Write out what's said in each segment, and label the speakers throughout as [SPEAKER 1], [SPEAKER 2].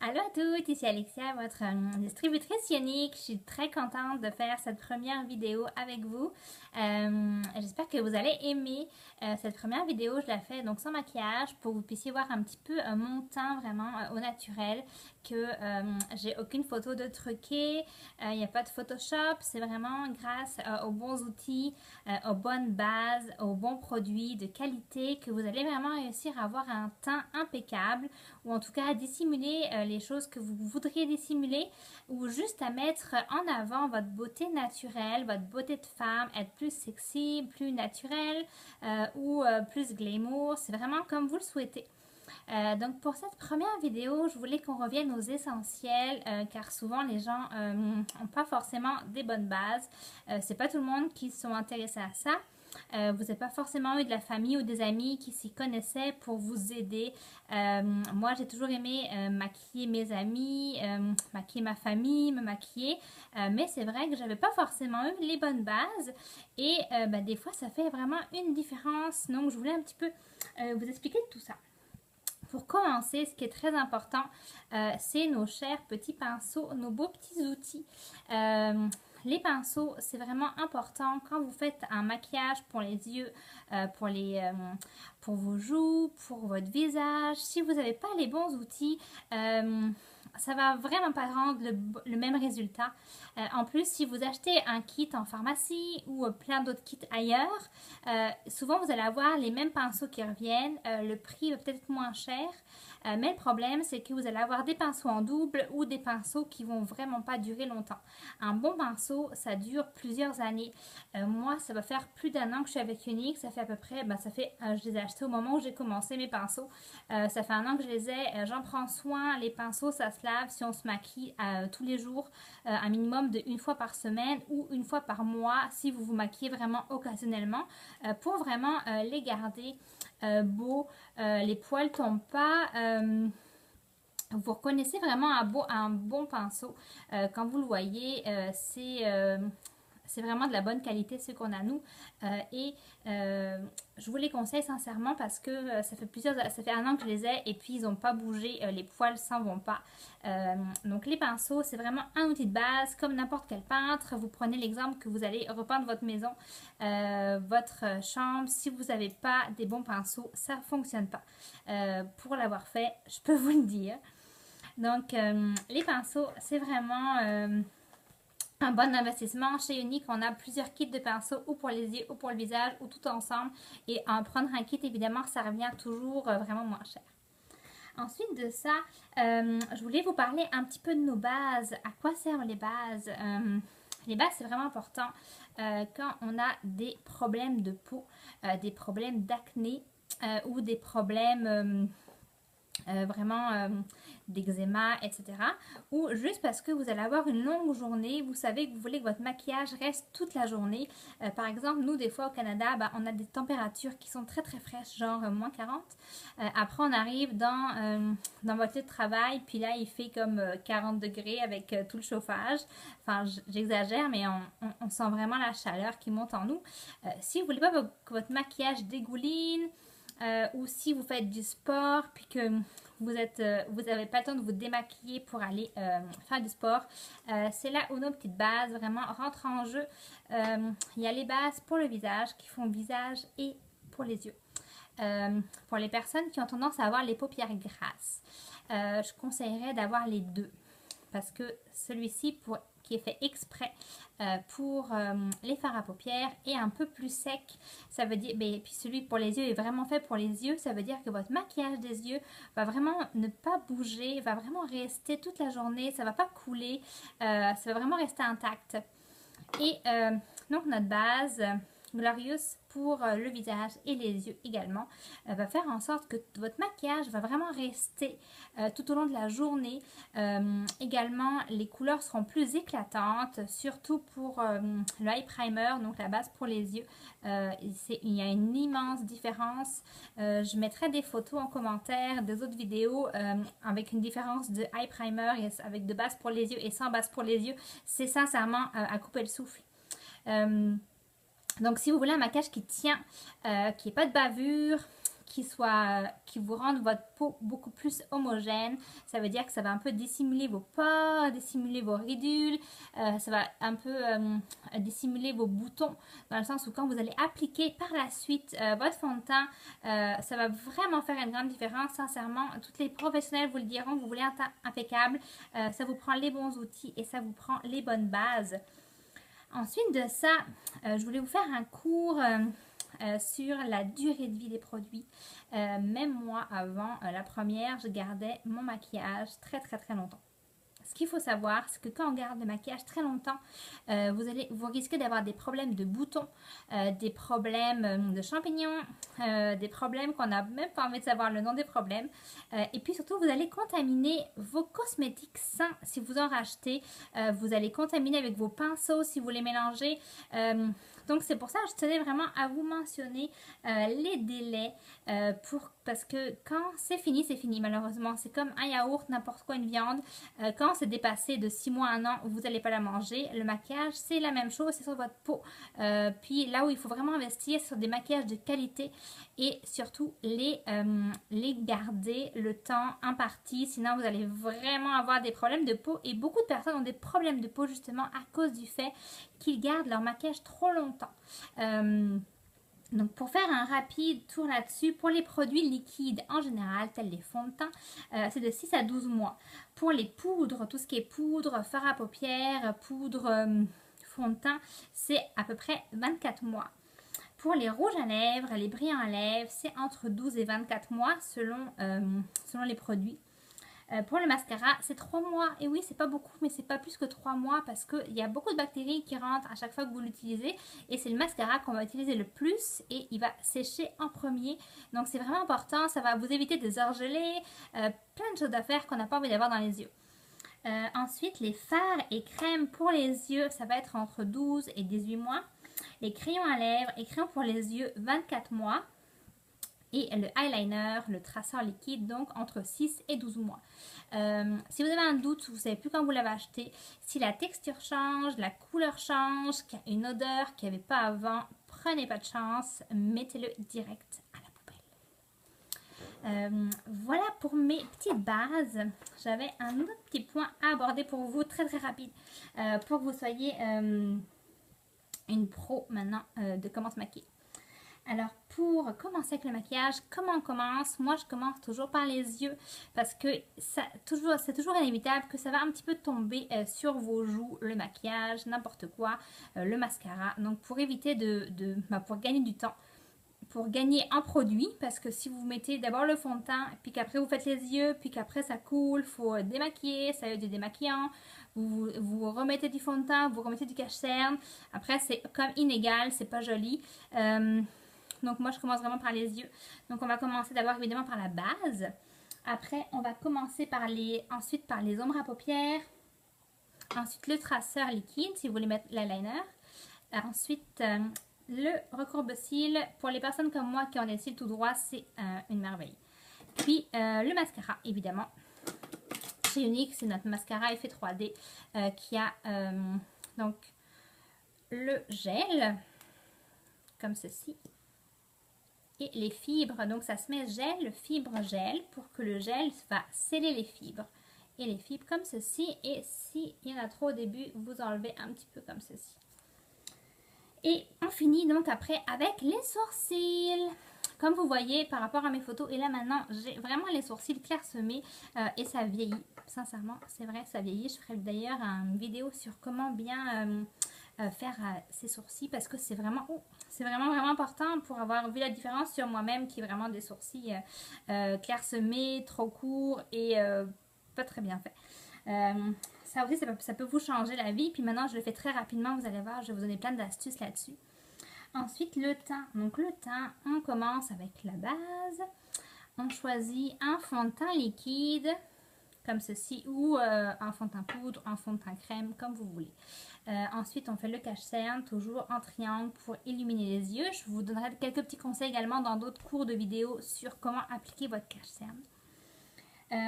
[SPEAKER 1] Allô à toutes, ici Alexia, votre distributrice Ionique. Je suis très contente de faire cette première vidéo avec vous. J'espère que vous allez aimer cette première vidéo. Je la fais donc sans maquillage pour que vous puissiez voir un petit peu mon teint vraiment au naturel, que j'ai aucune photo de truquée, il n'y a pas de Photoshop. C'est vraiment grâce aux bons outils, aux bonnes bases, aux bons produits de qualité que vous allez vraiment réussir à avoir un teint impeccable, ou en tout cas à dissimuler les choses que vous voudriez dissimuler, ou juste à mettre en avant votre beauté naturelle, votre beauté de femme, être plus sexy, plus naturelle ou plus glamour. C'est vraiment comme vous le souhaitez. Donc pour cette première vidéo, je voulais qu'on revienne aux essentiels car souvent les gens n'ont pas forcément des bonnes bases. C'est pas tout le monde qui sont intéressés à ça. Vous n'avez pas forcément eu de la famille ou des amis qui s'y connaissaient pour vous aider. Moi, j'ai toujours aimé maquiller mes amis, maquiller ma famille, me maquiller. Mais c'est vrai que j'avais pas forcément eu les bonnes bases. Et des fois, ça fait vraiment une différence. Donc, je voulais un petit peu vous expliquer tout ça. Pour commencer, ce qui est très important, c'est nos chers petits pinceaux, nos beaux petits outils. Les pinceaux, c'est vraiment important quand vous faites un maquillage pour les yeux, pour vos joues, pour votre visage. Si vous n'avez pas les bons outils, ça va vraiment pas rendre le même résultat. En plus, si vous achetez un kit en pharmacie ou plein d'autres kits ailleurs, souvent vous allez avoir les mêmes pinceaux qui reviennent, le prix va peut-être être moins cher, mais le problème c'est que vous allez avoir des pinceaux en double ou des pinceaux qui vont vraiment pas durer longtemps. Un bon pinceau, ça dure plusieurs années. Moi, ça va faire plus d'1 an que je suis avec Unique. Ça fait à peu près, je les ai achetés au moment où j'ai commencé mes pinceaux. Ça fait 1 an que je les ai. J'en prends soin. Les pinceaux, ça se lave si on se maquille tous les jours, un minimum de 1 fois par semaine ou 1 fois par mois si vous vous maquillez vraiment occasionnellement, pour vraiment les garder beaux. Les poils tombent pas. Vous reconnaissez vraiment un bon pinceau. Quand vous le voyez, c'est vraiment de la bonne qualité ce qu'on a nous. Je vous les conseille sincèrement parce que ça fait 1 an que je les ai et puis ils n'ont pas bougé, les poils s'en vont pas. Donc les pinceaux, c'est vraiment un outil de base comme n'importe quel peintre. Vous prenez l'exemple que vous allez repeindre votre maison, votre chambre. Si vous n'avez pas des bons pinceaux, ça ne fonctionne pas. Pour l'avoir fait, je peux vous le dire. Donc, les pinceaux, c'est vraiment un bon investissement. Chez Unique, on a plusieurs kits de pinceaux, ou pour les yeux, ou pour le visage, ou tout ensemble. Et en prendre un kit, évidemment, ça revient toujours vraiment moins cher. Ensuite de ça, je voulais vous parler un petit peu de nos bases. À quoi servent les bases? Les bases, c'est vraiment important quand on a des problèmes de peau, des problèmes d'acné ou des problèmes vraiment d'eczéma, etc. Ou juste parce que vous allez avoir une longue journée, vous savez que vous voulez que votre maquillage reste toute la journée. Par exemple, nous, des fois au Canada, on a des températures qui sont très très fraîches, genre moins 40. Après, on arrive dans votre lieu de travail, puis là, il fait comme 40 degrés avec tout le chauffage. Enfin, j'exagère, mais on sent vraiment la chaleur qui monte en nous. Si vous voulez pas que votre maquillage dégouline, ou si vous faites du sport puis que vous n'avez pas le temps de vous démaquiller pour aller faire du sport, c'est là où nos petites bases vraiment rentrent en jeu. Il y a les bases pour le visage qui font visage et pour les yeux. Pour les personnes qui ont tendance à avoir les paupières grasses, je conseillerais d'avoir les deux, parce que celui-ci qui est fait exprès pour les fards à paupières est un peu plus sec. Ça veut dire, puis celui pour les yeux est vraiment fait pour les yeux. Ça veut dire que votre maquillage des yeux va vraiment ne pas bouger, va vraiment rester toute la journée. Ça va pas couler, ça va vraiment rester intact. Et donc notre base Glorious pour le visage et les yeux également va faire en sorte que votre maquillage va vraiment rester tout au long de la journée. Également, les couleurs seront plus éclatantes, surtout pour le eye primer, donc la base pour les yeux. Il y a une immense différence. Je mettrai des photos en commentaire des autres vidéos avec une différence de eye primer avec de base pour les yeux et sans base pour les yeux. C'est sincèrement à couper le souffle. Donc si vous voulez un maquillage qui tient, qui n'est pas de bavure, qui vous rendent votre peau beaucoup plus homogène. Ça veut dire que ça va un peu dissimuler vos pores, dissimuler vos ridules, ça va un peu dissimuler vos boutons, dans le sens où quand vous allez appliquer par la suite votre fond de teint, ça va vraiment faire une grande différence. Sincèrement, toutes les professionnels vous le diront, vous voulez un teint impeccable, ça vous prend les bons outils et ça vous prend les bonnes bases. Ensuite de ça, je voulais vous faire un cours sur la durée de vie des produits. Même moi, avant la première, je gardais mon maquillage très longtemps. Ce qu'il faut savoir, c'est que quand on garde le maquillage très longtemps, vous risquez d'avoir des problèmes de boutons, des problèmes de champignons, des problèmes qu'on n'a même pas envie de savoir le nom des problèmes. Et puis surtout, vous allez contaminer vos cosmétiques sains si vous en rachetez. Vous allez contaminer avec vos pinceaux si vous les mélangez. Donc c'est pour ça que je tenais vraiment à vous mentionner les délais parce que quand c'est fini malheureusement. C'est comme un yaourt, n'importe quoi, une viande. Quand c'est dépassé de 6 mois à 1 an, vous n'allez pas la manger. Le maquillage, c'est la même chose, c'est sur votre peau. Puis là où il faut vraiment investir sur des maquillages de qualité et surtout les garder le temps imparti. Sinon, vous allez vraiment avoir des problèmes de peau. Et beaucoup de personnes ont des problèmes de peau justement à cause du fait qu'ils gardent leur maquillage trop longtemps. Donc pour faire un rapide tour là-dessus, pour les produits liquides en général, tels les fonds de teint, c'est de 6 à 12 mois. Pour les poudres, tout ce qui est poudre, fard à paupières, poudre, fond de teint, c'est à peu près 24 mois. Pour les rouges à lèvres, les brillants à lèvres, c'est entre 12 et 24 mois selon les produits. Pour le mascara, c'est 3 mois. Et oui, c'est pas beaucoup, mais c'est pas plus que 3 mois parce qu'il y a beaucoup de bactéries qui rentrent à chaque fois que vous l'utilisez. Et c'est le mascara qu'on va utiliser le plus et il va sécher en premier. Donc c'est vraiment important, ça va vous éviter des heures gelées, plein de choses à faire qu'on n'a pas envie d'avoir dans les yeux. Ensuite, les fards et crèmes pour les yeux, ça va être entre 12 et 18 mois. Les crayons à lèvres et crayons pour les yeux, 24 mois. Et le eyeliner, le traceur liquide, donc entre 6 et 12 mois. Si vous avez un doute, vous ne savez plus quand vous l'avez acheté, si la texture change, la couleur change, qu'il y a une odeur qu'il n'y avait pas avant, prenez pas de chance, mettez-le direct à la poubelle. Voilà pour mes petites bases. J'avais un autre petit point à aborder pour vous, très rapide, pour que vous soyez une pro maintenant de comment se maquiller. Alors pour commencer avec le maquillage, comment on commence? Moi je commence toujours par les yeux parce que c'est toujours inévitable que ça va un petit peu tomber sur vos joues, le maquillage, n'importe quoi, le mascara. Donc pour éviter pour gagner du temps, pour gagner en produit, parce que si vous mettez d'abord le fond de teint, puis qu'après vous faites les yeux, puis qu'après ça coule, il faut démaquiller, ça a du démaquillant, vous remettez du fond de teint, vous remettez du cache-cerne, après c'est comme inégal, c'est pas joli. Donc moi je commence vraiment par les yeux. Donc on va commencer d'abord évidemment par la base. Après on va commencer ensuite par les ombres à paupières. Ensuite le traceur liquide si vous voulez mettre l'eyeliner. Ensuite le recourbe-cils. Pour les personnes comme moi qui ont des cils tout droits, c'est une merveille. Puis le mascara évidemment. Chez Unique, c'est notre mascara effet 3D qui a donc le gel comme ceci. Et les fibres, donc ça se met fibre gel pour que le gel va sceller les fibres. Et les fibres comme ceci. Et s'il y en a trop au début, vous enlevez un petit peu comme ceci. Et on finit donc après avec les sourcils. Comme vous voyez par rapport à mes photos, et là maintenant j'ai vraiment les sourcils clairsemés et ça vieillit. Sincèrement, c'est vrai, ça vieillit. Je ferai d'ailleurs une vidéo sur comment bien faire ses sourcils parce que c'est vraiment important pour avoir vu la différence sur moi-même qui est vraiment des sourcils clairsemés, trop courts et pas très bien fait. Ça aussi, ça peut vous changer la vie. Puis maintenant, je le fais très rapidement. Vous allez voir, je vais vous donner plein d'astuces là-dessus. Ensuite, le teint. Donc le teint, on commence avec la base. On choisit un fond de teint liquide comme ceci ou un fond de teint poudre, un fond de teint crème, comme vous voulez. Ensuite, on fait le cache-cerne, toujours en triangle pour illuminer les yeux. Je vous donnerai quelques petits conseils également dans d'autres cours de vidéo sur comment appliquer votre cache-cerne.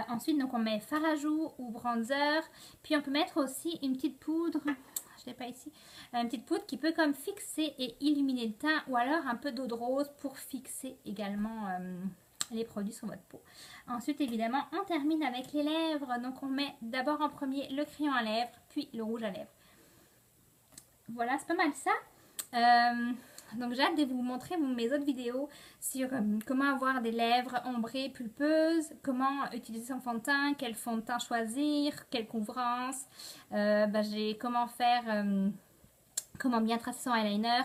[SPEAKER 1] Ensuite, donc on met fard à joues ou bronzer. Puis on peut mettre aussi une petite poudre. Je je l'ai pas ici, une petite poudre qui peut comme fixer et illuminer le teint, ou alors un peu d'eau de rose pour fixer également les produits sur votre peau. Ensuite, évidemment, on termine avec les lèvres. Donc, on met d'abord en premier le crayon à lèvres, puis le rouge à lèvres. Voilà, c'est pas mal ça. Donc, j'ai hâte de vous montrer mes autres vidéos sur comment avoir des lèvres ombrées, pulpeuses, comment utiliser son fond de teint, quel fond de teint choisir, quelle couvrance. J'ai comment faire... comment bien tracer son eyeliner.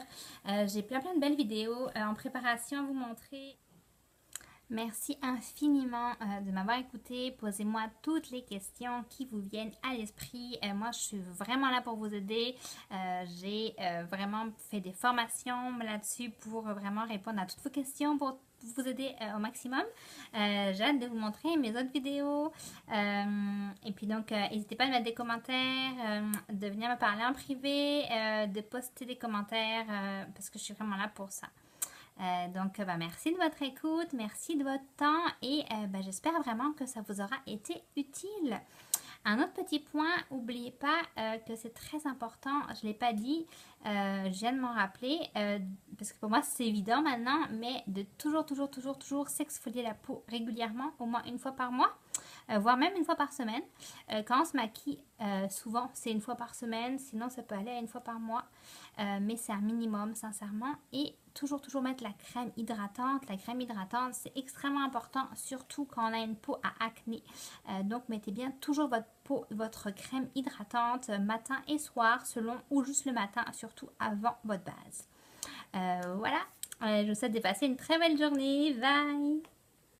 [SPEAKER 1] J'ai plein de belles vidéos en préparation à vous montrer. Merci infiniment de m'avoir écouté. Posez-moi toutes les questions qui vous viennent à l'esprit. Moi, je suis vraiment là pour vous aider. J'ai vraiment fait des formations là-dessus pour vraiment répondre à toutes vos questions, pour vous aider au maximum. J'ai hâte de vous montrer mes autres vidéos. Et puis donc, n'hésitez pas à mettre des commentaires, de venir me parler en privé, de poster des commentaires parce que je suis vraiment là pour ça. Merci de votre écoute, merci de votre temps et j'espère vraiment que ça vous aura été utile. Un autre petit point, n'oubliez pas que c'est très important, je ne l'ai pas dit, je viens de m'en rappeler, parce que pour moi c'est évident maintenant, mais de toujours s'exfolier la peau régulièrement, au moins une fois par mois, voire même une fois par semaine. Quand on se maquille, souvent c'est une fois par semaine, sinon ça peut aller à une fois par mois, mais c'est un minimum sincèrement. Et toujours mettre la crème hydratante. La crème hydratante, c'est extrêmement important, surtout quand on a une peau à acné. Donc mettez bien toujours votre crème hydratante matin et soir, selon, ou juste le matin, surtout avant votre base. Voilà, je vous souhaite de passer une très belle journée. Bye!